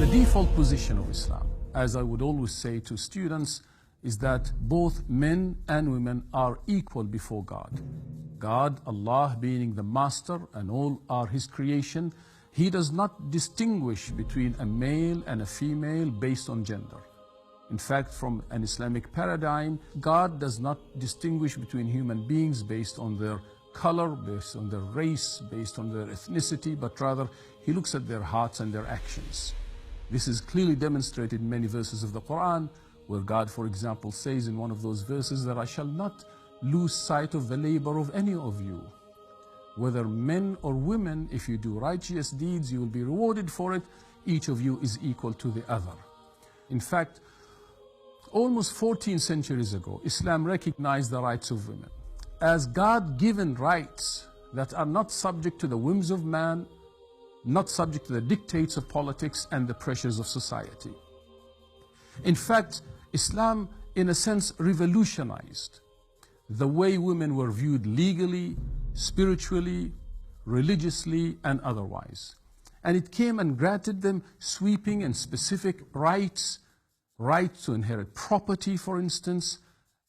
The default position of Islam, as I would always say to students, is that both men and women are equal before God. God, Allah being the master and all are His creation, He does not distinguish between a male and a female based on gender. In fact, from an Islamic paradigm, God does not distinguish between human beings based on their color, based on their race, based on their ethnicity, but rather He looks at their hearts and their actions. This is clearly demonstrated in many verses of the Quran, where God, for example, says in one of those verses that I shall not lose sight of the labor of any of you. Whether men or women, if you do righteous deeds, you will be rewarded for it. Each of you is equal to the other. In fact, almost 14 centuries ago, Islam recognized the rights of women as God-given rights that are not subject to the whims of man, not subject to the dictates of politics and the pressures of society. In fact, Islam, in a sense, revolutionized the way women were viewed legally, spiritually, religiously, and otherwise. And it came and granted them sweeping and specific rights, right to inherit property, for instance,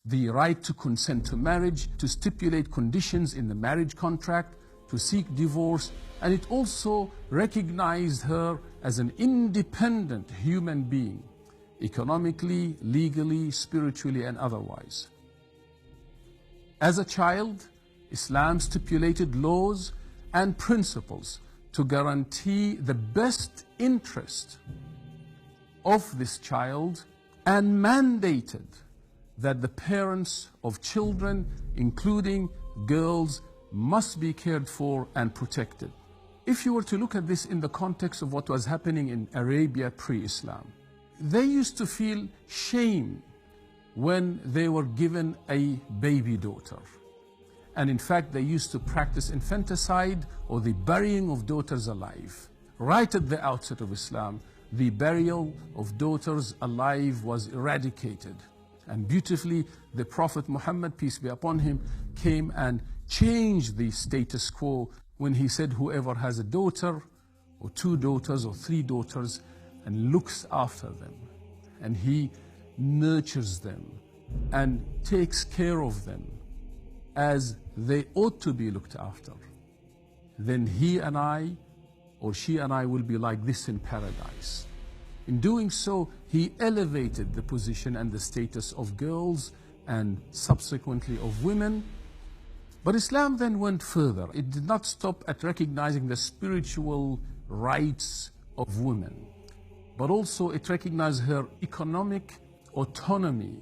the right to consent to marriage, to stipulate conditions in the marriage contract, to seek divorce, and it also recognized her as an independent human being, economically, legally, spiritually, and otherwise. As a child, Islam stipulated laws and principles to guarantee the best interest of this child and mandated that the parents of children, including girls, must be cared for and protected. If you were to look at this in the context of what was happening in Arabia pre-Islam, they used to feel shame when they were given a baby daughter. And in fact, they used to practice infanticide or the burying of daughters alive. Right at the outset of Islam, the burial of daughters alive was eradicated. And beautifully, the Prophet Muhammad, peace be upon him, came and changed the status quo when he said, whoever has a daughter, or 2 daughters, or 3 daughters, and looks after them, and he nurtures them, and takes care of them as they ought to be looked after, then he and I, or she and I, will be like this in paradise. In doing so, he elevated the position and the status of girls and subsequently of women. But Islam then went further. It did not stop at recognizing the spiritual rights of women, but also it recognized her economic autonomy,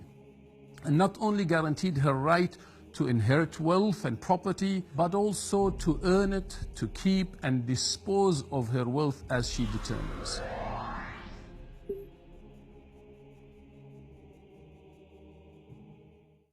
and not only guaranteed her right to inherit wealth and property, but also to earn it, to keep and dispose of her wealth as she determines.